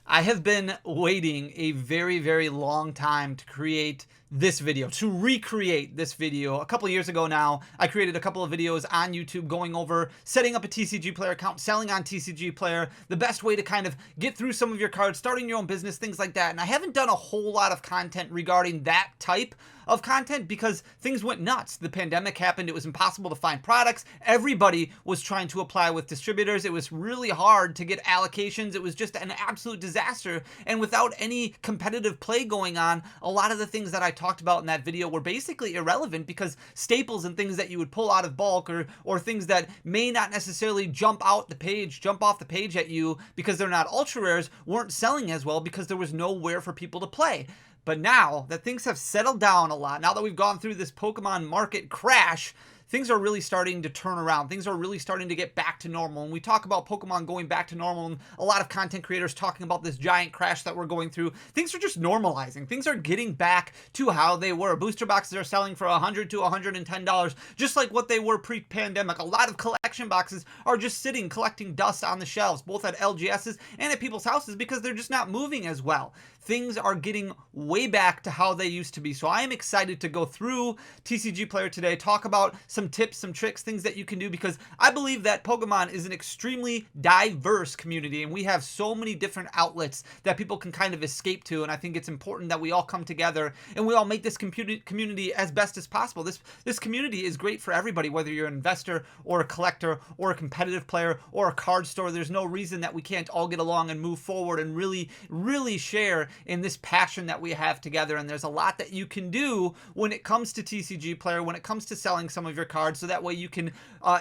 I have been waiting a very, very long time to create this video, to recreate this video. A couple of years ago now, I created a couple of videos on YouTube going over setting up a TCG Player account, selling on TCG Player, the best way to kind of get through some of your cards, starting your own business, things like that. And I haven't done a whole lot of content regarding that type of content because things went nuts. The pandemic happened. It was impossible to find products. Everybody was trying to apply with distributors. It was really hard to get allocations. It was just an absolute disaster. And without any competitive play going on, a lot of the things that I talked about in that video were basically irrelevant because staples and things that you would pull out of bulk or things that may not necessarily jump off the page at you because they're not ultra rares weren't selling as well because there was nowhere for people to play. But now that things have settled down a lot, now that we've gone through this Pokemon market crash, things are really starting to turn around. Things are really starting to get back to normal. And we talk about Pokemon going back to normal and a lot of content creators talking about this giant crash that we're going through. Things are just normalizing. Things are getting back to how they were. Booster boxes are selling for $100 to $110, just like what they were pre-pandemic. A lot of collection boxes are just sitting, collecting dust on the shelves, both at LGSs and at people's houses because they're just not moving as well. Things are getting way back to how they used to be. So I am excited to go through TCG Player today, talk about some tips, some tricks, things that you can do because I believe that Pokemon is an extremely diverse community and we have so many different outlets that people can kind of escape to, and I think it's important that we all come together and we all make this community as best as possible. This community is great for everybody, whether you're an investor or a collector or a competitive player or a card store. There's no reason that we can't all get along and move forward and really share in this passion that we have together. And there's a lot that you can do when it comes to TCG Player, when it comes to selling some of your cards, so that way you can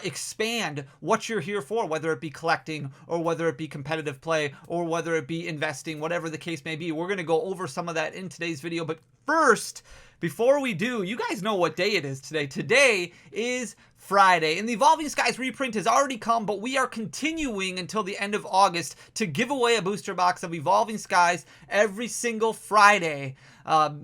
expand what you're here for, whether it be collecting or whether it be competitive play or whether it be investing, whatever the case may be. We're going to go over some of that in today's video. But first, before we do, you guys know what day it is today. Today is Friday, and the Evolving Skies reprint has already come, but we are continuing until the end of August to give away a booster box of Evolving Skies every single Friday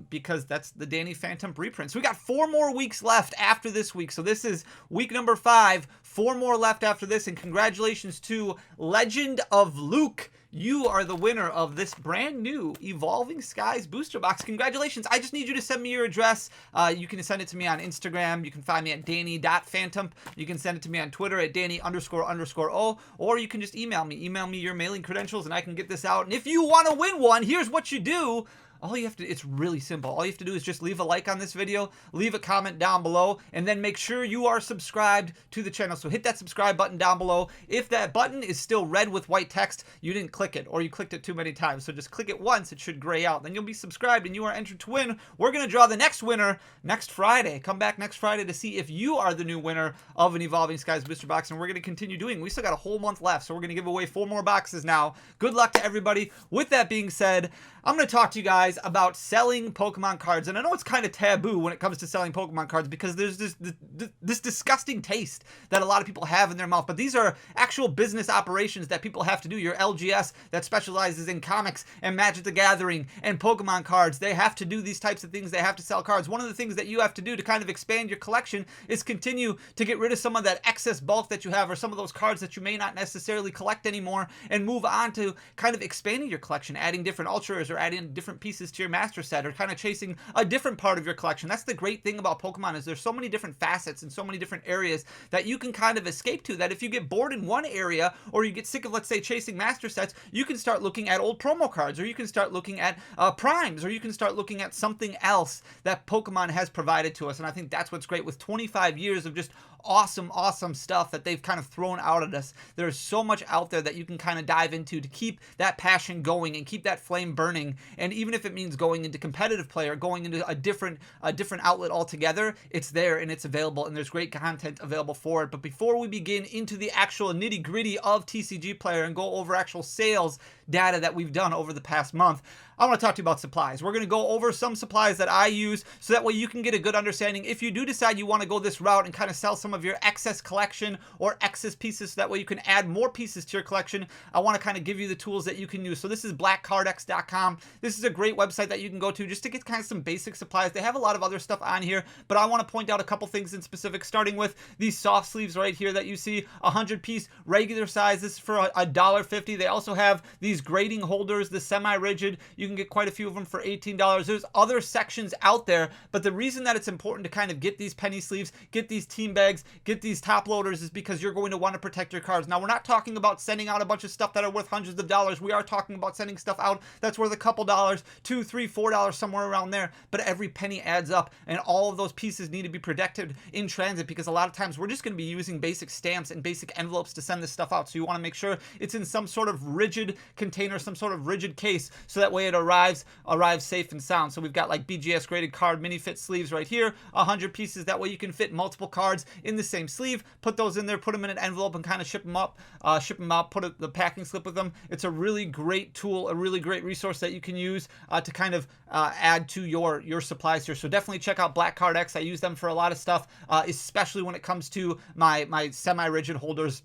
because that's the Danny Phantump reprint. So we got 4 more weeks left after this week. So this is week number 5, 4 more left after this, and congratulations to Legend of Luke. You are the winner of this brand new Evolving Skies booster box. Congratulations. I just need you to send me your address. You can send it to me on Instagram. You can find me at danny.phantump. You can send it to me on Twitter at danny__o, or you can just email me. Email me your mailing credentials and I can get this out. And if you want to win one, here's what you do. All you have to, it's really simple. All you have to do is just leave a like on this video, leave a comment down below, and then make sure you are subscribed to the channel. So hit that subscribe button down below. If that button is still red with white text, you didn't click it, or you clicked it too many times. So just click it once, it should gray out. Then you'll be subscribed and you are entered to win. We're going to draw the next winner next Friday. Come back next Friday to see if you are the new winner of an Evolving Skies booster box, and we're going to continue doing. We still got a whole month left, so we're going to give away 4 more boxes now. Good luck to everybody. With that being said, I'm going to talk to you guys about selling Pokemon cards. And I know it's kind of taboo when it comes to selling Pokemon cards because there's this disgusting taste that a lot of people have in their mouth. But these are actual business operations that people have to do. Your LGS that specializes in comics and Magic the Gathering and Pokemon cards, they have to do these types of things. They have to sell cards. One of the things that you have to do to kind of expand your collection is continue to get rid of some of that excess bulk that you have or some of those cards that you may not necessarily collect anymore and move on to kind of expanding your collection, adding different ultras or adding different pieces to your master set or kind of chasing a different part of your collection. That's the great thing about Pokemon is there's so many different facets and so many different areas that you can kind of escape to, that if you get bored in one area or you get sick of, let's say, chasing master sets, you can start looking at old promo cards, or you can start looking at primes, or you can start looking at something else that Pokemon has provided to us. And I think that's what's great with 25 years of just awesome stuff that they've kind of thrown out at us. There's so much out there that you can kind of dive into to keep that passion going and keep that flame burning. And even if it means going into competitive play or going into a different outlet altogether, it's there and it's available, and there's great content available for it. But before we begin into the actual nitty-gritty of TCG Player and go over actual sales data that we've done over the past month, I want to talk to you about supplies. We're going to go over some supplies that I use so that way you can get a good understanding. If you do decide you want to go this route and kind of sell some of your excess collection or excess pieces so that way you can add more pieces to your collection, I want to kind of give you the tools that you can use. So this is blackcardx.com. This is a great website that you can go to just to get kind of some basic supplies. They have a lot of other stuff on here, but I want to point out a couple things in specific, starting with these soft sleeves right here that you see, 100-piece regular size. This is for $1.50. They also have these grading holders, the semi-rigid. You can get quite a few of them for $18. There's other sections out there, but the reason that it's important to kind of get these penny sleeves, get these team bags, get these top loaders is because you're going to want to protect your cards. Now, we're not talking about sending out a bunch of stuff that are worth hundreds of dollars. We are talking about sending stuff out that's worth a couple dollars, $2, $3, $4, somewhere around there. But every penny adds up, and all of those pieces need to be protected in transit, because a lot of times we're just going to be using basic stamps and basic envelopes to send this stuff out. So you want to make sure it's in some sort of rigid container, some sort of rigid case, so that way it arrives safe and sound. So we've got like BGS graded card mini fit sleeves right here, 100 pieces. That way you can fit multiple cards in the same sleeve, put those in there, put them in an envelope, and kind of ship them out, put the packing slip with them. It's a really great tool, a really great resource that you can use to kind of add to your supplies here. So definitely check out Black Card X. I use them for a lot of stuff, especially when it comes to my semi-rigid holders.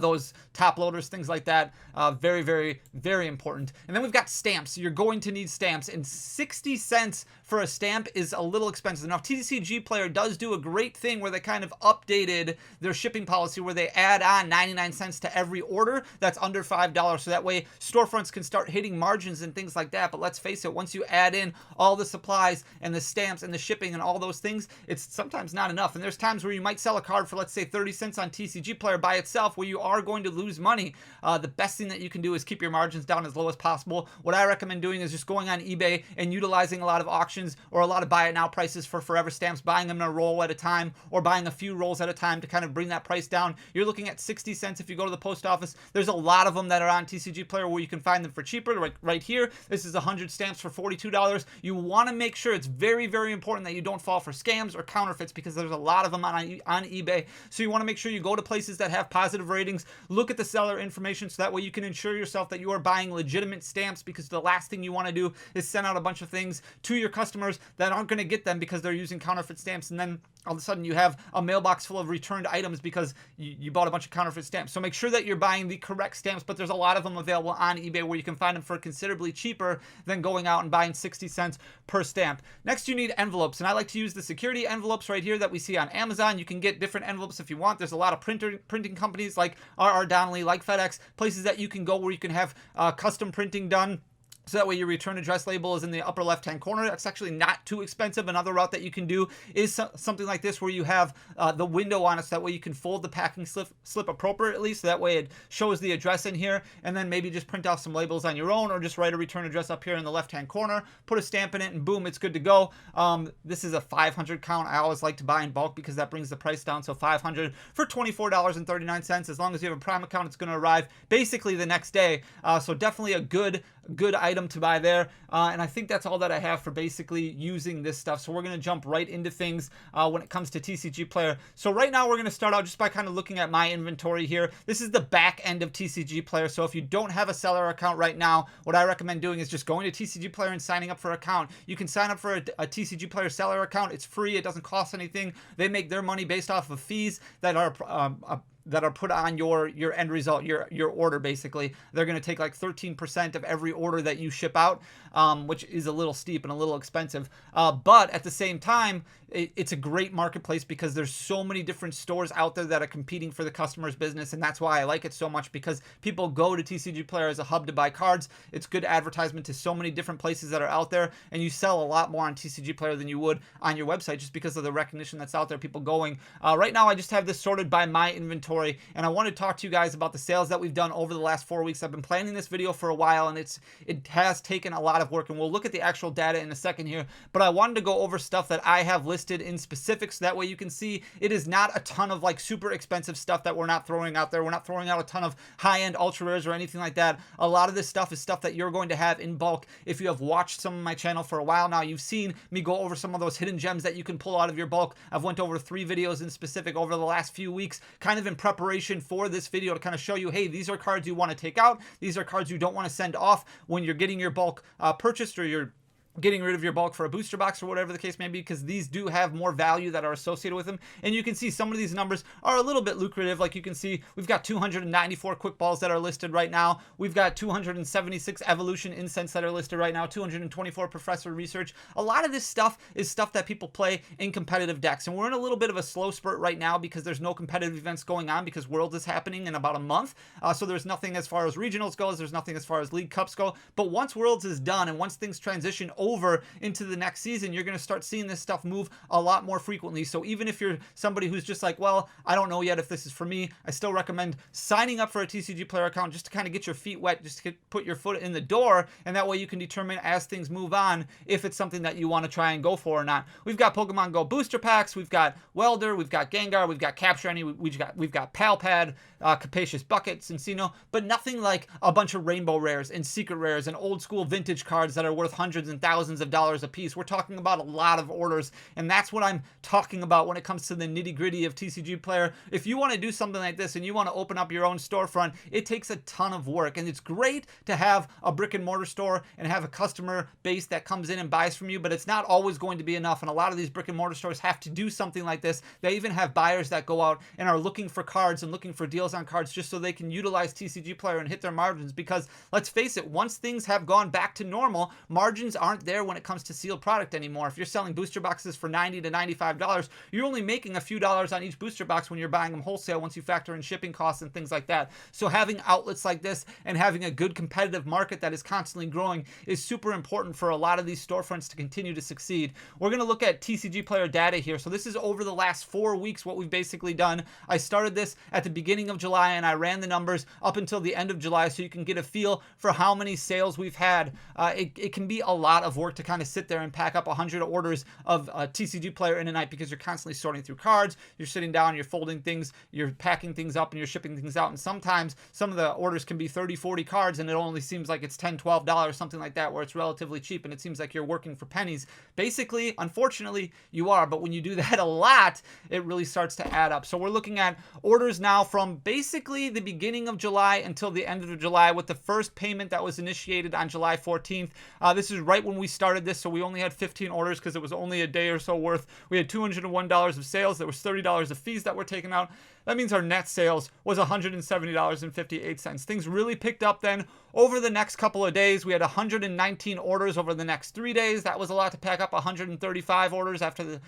Those top loaders, things like that, very, very, very important. And then we've got stamps. You're going to need stamps, and 60 cents for a stamp is a little expensive. Now, TCG Player does do a great thing where they kind of updated their shipping policy, where they add on 99 cents to every order that's under $5, so that way storefronts can start hitting margins and things like that. But let's face it, once you add in all the supplies and the stamps and the shipping and all those things, it's sometimes not enough. And there's times where you might sell a card for, let's say, 30 cents on TCG Player by itself, where you are going to lose money. The best thing that you can do is keep your margins down as low as possible. What I recommend doing is just going on eBay and utilizing a lot of auctions or a lot of buy it now prices for forever stamps, buying them in a roll at a time or buying a few rolls at a time to kind of bring that price down. You're looking at 60 cents if you go to the post office. There's a lot of them that are on TCG Player where you can find them for cheaper. Like right here, this is 100 stamps for $42. You want to make sure, it's very, very important that you don't fall for scams or counterfeits, because there's a lot of them on eBay. So you want to make sure you go to places that have positive ratings. Look at the seller information, so that way you can ensure yourself that you are buying legitimate stamps, because the last thing you want to do is send out a bunch of things to your customers that aren't going to get them because they're using counterfeit stamps, and then all of a sudden you have a mailbox full of returned items because you bought a bunch of counterfeit stamps. So make sure that you're buying the correct stamps, but there's a lot of them available on eBay where you can find them for considerably cheaper than going out and buying 60 cents per stamp. Next, you need envelopes, and I like to use the security envelopes right here that we see on Amazon. You can get different envelopes if you want. There's a lot of printing companies like R.R. Donnelley, like FedEx, places that you can go where you can have custom printing done. So that way your return address label is in the upper left-hand corner. That's actually not too expensive. Another route that you can do is something like this, where you have the window on it, so that way you can fold the packing slip appropriately, so that way it shows the address in here, and then maybe just print out some labels on your own, or just write a return address up here in the left-hand corner, put a stamp in it, and boom, it's good to go. This is a 500 count. I always like to buy in bulk because that brings the price down. So 500 for $24.39. As long as you have a Prime account, it's going to arrive basically the next day. So definitely a good item to buy there, and I think that's all that I have for basically using this stuff. So we're going to jump right into things when it comes to TCG Player. So right now we're going to start out just by kind of looking at my inventory here. This is the back end of TCG Player. So if you don't have a seller account right now, what I recommend doing is just going to TCG Player and signing up for an account. You can sign up for a TCG Player seller account. It's free. It doesn't cost anything. They make their money based off of fees that are put on your end result, your order. Basically, they're going to take like 13% of every order that you ship out, which is a little steep and a little expensive. But at the same time, it's a great marketplace because there's so many different stores out there that are competing for the customer's business, and that's why I like it so much, because people go to TCG Player as a hub to buy cards. It's good advertisement to so many different places that are out there, and you sell a lot more on TCG Player than you would on your website, just because of the recognition that's out there, people going. Right now, I just have this sorted by my inventory, and I want to talk to you guys about the sales that we've done over the last 4 weeks. I've been planning this video for a while, and it has taken a lot of work, and we'll look at the actual data in a second here, but I wanted to go over stuff that I have listed in specifics, so that way you can see it is not a ton of like super expensive stuff that we're not throwing out there. We're not throwing out a ton of high-end ultra rares or anything like that. A lot of this stuff is stuff that you're going to have in bulk. If you have watched some of my channel for a while now, you've seen me go over some of those hidden gems that you can pull out of your bulk. I've went over 3 videos in specific over the last few weeks, kind of in preparation preparation for this video to kind of show you, hey, these are cards you want to take out. These are cards you don't want to send off when you're getting your bulk purchased, or you're getting rid of your bulk for a booster box or whatever the case may be, because these do have more value that are associated with them. And you can see some of these numbers are a little bit lucrative. Like you can see, we've got 294 quick balls that are listed right now. We've got 276 evolution incense that are listed right now, 224 professor research. A lot of this stuff is stuff that people play in competitive decks. And we're in a little bit of a slow spurt right now because there's no competitive events going on, because Worlds is happening in about a month. So there's nothing as far as regionals goes. There's nothing as far as League Cups go. But once Worlds is done and once things transition over into the next season, you're going to start seeing this stuff move a lot more frequently. So even if you're somebody who's just like, well, I don't know yet if this is for me, I still recommend signing up for a TCG Player account just to kind of get your feet wet, just to put your foot in the door, and that way you can determine as things move on if it's something that you want to try and go for or not. We've got Pokemon Go booster packs, we've got Welder, we've got Gengar, we've got Capture Any, we've got Palpad, Capacious Buckets, Encino, but nothing like a bunch of rainbow rares and secret rares and old school vintage cards that are worth hundreds and thousands of dollars a piece. We're talking about a lot of orders, and that's what I'm talking about when it comes to the nitty gritty of TCG Player. If you want to do something like this and you want to open up your own storefront, it takes a ton of work, and it's great to have a brick and mortar store and have a customer base that comes in and buys from you, but it's not always going to be enough. And a lot of these brick and mortar stores have to do something like this. They even have buyers that go out and are looking for cards and looking for deals on cards just so they can utilize TCG Player and hit their margins, because let's face it, once things have gone back to normal, margins aren't there when it comes to sealed product anymore. If you're selling booster boxes for $90 to $95, you're only making a few dollars on each booster box when you're buying them wholesale, once you factor in shipping costs and things like that. So having outlets like this and having a good competitive market that is constantly growing is super important for a lot of these storefronts to continue to succeed. We're going to look at TCG Player data here. So this is over the last 4 weeks what we've basically done. I started this at the beginning of July and I ran the numbers up until the end of July so you can get a feel for how many sales we've had. It can be a lot of work to kind of sit there and pack up 100 orders of TCG Player in a night, because you're constantly sorting through cards, you're sitting down, you're folding things, you're packing things up, and you're shipping things out. And sometimes some of the orders can be 30, 40 cards, and it only seems like it's $10, $12, something like that, where it's relatively cheap and it seems like you're working for pennies. Basically, unfortunately, you are, but when you do that a lot, it really starts to add up. So we're looking at orders now from basically the beginning of July until the end of July, with the first payment that was initiated on July 14th. This is right when we started this, so we only had 15 orders because it was only a day or so worth. We had $201 of sales. There was $30 of fees that were taken out. That means our net sales was $170.58. Things really picked up then over the next couple of days. We had 119 orders over the next 3 days. That was a lot to pack up. 135 orders after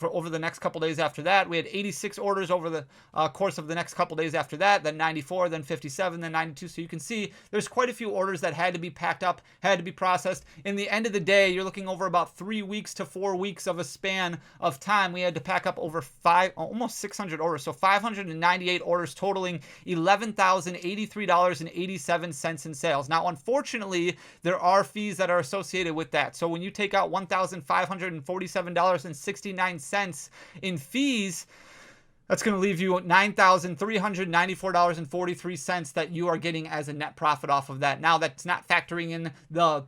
over the next couple of days after that. We had 86 orders over the course of the next couple of days after that. Then 94, then 57, then 92. So you can see there's quite a few orders that had to be packed up, had to be processed. In the end of the day, you're looking over about 3 weeks to 4 weeks of a span of time. We had to pack up over almost 600 orders. So 598 orders totaling $11,083.87 in sales. Now, unfortunately, there are fees that are associated with that. So when you take out $1,547.69 in fees, that's going to leave you $9,394.43 that you are getting as a net profit off of that. Now, that's not factoring in the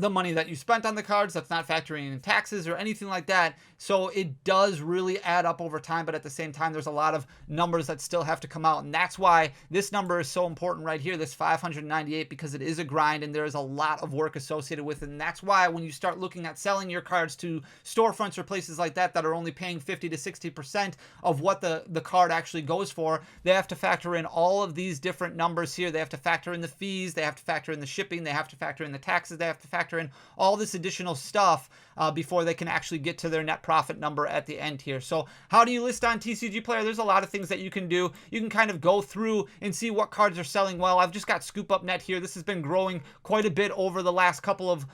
money that you spent on the cards. That's not factoring in taxes or anything like that. So it does really add up over time, but at the same time, there's a lot of numbers that still have to come out. And that's why this number is so important right here, this 598, because it is a grind and there is a lot of work associated with it. And that's why when you start looking at selling your cards to storefronts or places like that that are only paying 50 to 60% of what the card actually goes for, they have to factor in all of these different numbers here. They have to factor in the fees, they have to factor in the shipping, they have to factor in the taxes, they have to factor in all this additional stuff before they can actually get to their net profit number at the end here. So how do you list on TCG Player? There's a lot of things that you can do. You can kind of go through and see what cards are selling well. I've just got ScoopUpNet here. This has been growing quite a bit over the last couple of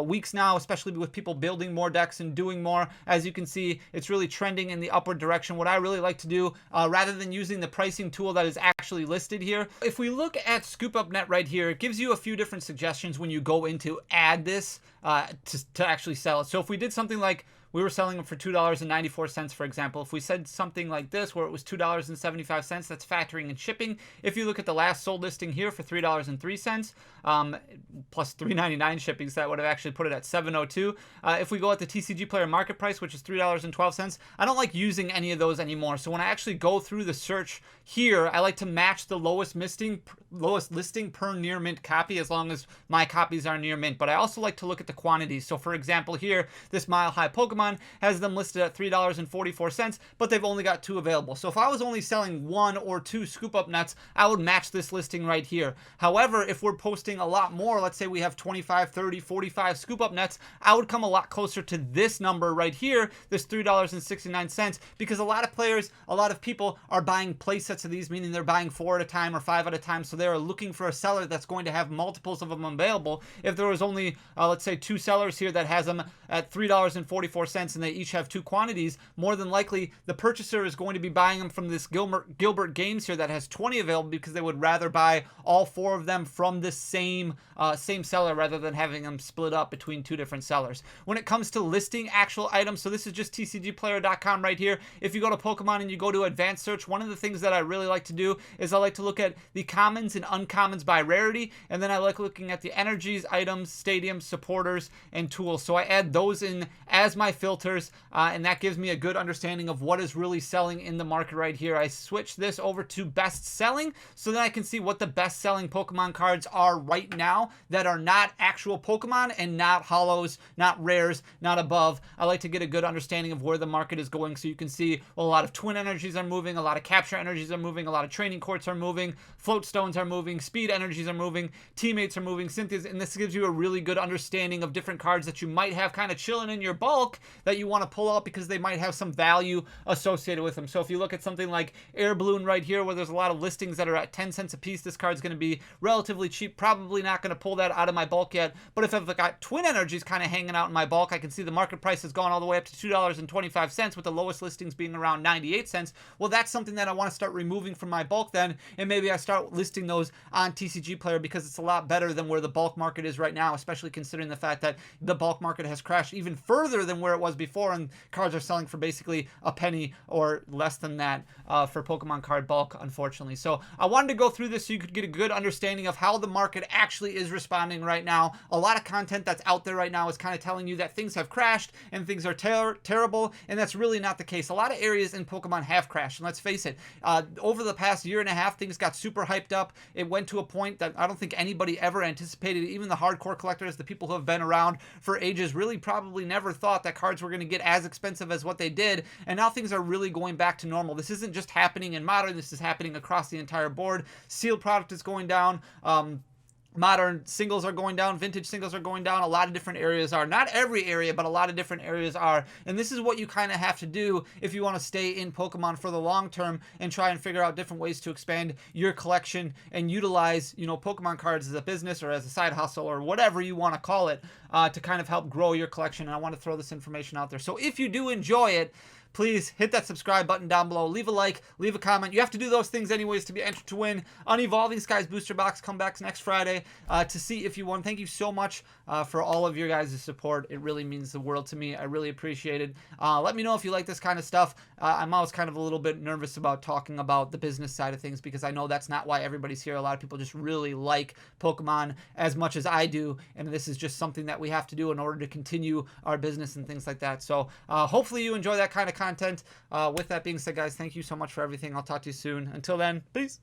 weeks now, especially with people building more decks and doing more. As you can see, it's really trending in the upward direction. What I really like to do, rather than using the pricing tool that is actually listed here, if we look at ScoopUpNet right here, it gives you a few different suggestions when you go in to add this to actually sell it. So if we did something like we were selling them for $2.94, for example. If we said something like this, where it was $2.75, that's factoring in shipping. If you look at the last sold listing here for $3.03, plus $3.99 shipping, so that would have actually put it at $7.02. If we go at the TCG Player market price, which is $3.12, I don't like using any of those anymore. So when I actually go through the search here, I like to match the lowest listing per near mint copy, as long as my copies are near mint. But I also like to look at the quantities. So for example, here, this Mile High Pokemon has them listed at $3.44, but they've only got 2 available. So if I was only selling 1 or 2 ScoopUpNets, I would match this listing right here. However, if we're posting a lot more, let's say we have 25, 30, 45 ScoopUpNets, I would come a lot closer to this number right here, this $3.69, because a lot of players, a lot of people are buying play sets of these, meaning they're buying 4 at a time or 5 at a time. So they're looking for a seller that's going to have multiples of them available. If there was only, let's say, 2 sellers here that has them at $3.44 and they each have 2 quantities, more than likely the purchaser is going to be buying them from this Gilbert Games here that has 20 available, because they would rather buy all 4 of them from the same seller rather than having them split up between 2 different sellers. When it comes to listing actual items, so this is just TCGPlayer.com right here. If you go to Pokemon and you go to advanced search, one of the things that I really like to do is I like to look at the commons and uncommons by rarity, and then I like looking at the energies, items, stadiums, supporters, and tools. So I add those in as my filters, and that gives me a good understanding of what is really selling in the market right here. I switch this over to best selling, so then I can see what the best selling Pokemon cards are right now that are not actual Pokemon and not holos, not rares, not above. I like to get a good understanding of where the market is going, so you can see, well, a lot of twin energies are moving, a lot of capture energies are moving, a lot of training courts are moving, float stones are moving, speed energies are moving, teammates are moving, Cynthia's, and this gives you a really good understanding of different cards that you might have kind of chilling in your bulk that you want to pull out because they might have some value associated with them. So if you look at something like Air Balloon right here, where there's a lot of listings that are at 10 cents a piece, this card's going to be relatively cheap. Probably not going to pull that out of my bulk yet, but if I've got twin energies kind of hanging out in my bulk, I can see the market price has gone all the way up to $2.25, with the lowest listings being around 98 cents. Well, that's something that I want to start removing from my bulk then, and maybe I start listing those on TCG Player, because it's a lot better than where the bulk market is right now, especially considering the fact that the bulk market has crashed even further than where it was before, and cards are selling for basically a penny or less than that for Pokemon card bulk, unfortunately. So I wanted to go through this so you could get a good understanding of how the market actually is responding right now. A lot of content that's out there right now is kind of telling you that things have crashed and things are terrible, and that's really not the case. A lot of areas in Pokemon have crashed, and let's face it, over the past year and a half, things got super hyped up. It went to a point that I don't think anybody ever anticipated. Even the hardcore collectors, the people who have been around for ages, really probably never thought that cards were going to get as expensive as what they did, and now things are really going back to normal. This isn't just happening in Modern, this is happening across the entire board. Sealed product is going down. Modern singles are going down, vintage singles are going down, a lot of different areas are. Not every area, but a lot of different areas are. And this is what you kind of have to do if you want to stay in Pokemon for the long term and try and figure out different ways to expand your collection and utilize, Pokemon cards as a business or as a side hustle or whatever you want to call it, to kind of help grow your collection. And I want to throw this information out there. So if you do enjoy it, please hit that subscribe button down below. Leave a like, leave a comment. You have to do those things anyways to be entered to win an Evolving Skies booster box. Come back next Friday to see if you won. Thank you so much for all of your guys' support. It really means the world to me. I really appreciate it. Let me know if you like this kind of stuff. I'm always kind of a little bit nervous about talking about the business side of things, because I know that's not why everybody's here. A lot of people just really like Pokemon as much as I do, and this is just something that we have to do in order to continue our business and things like that. So hopefully you enjoy that kind of content. With that being said, guys, thank you so much for everything. I'll talk to you soon. Until then, peace.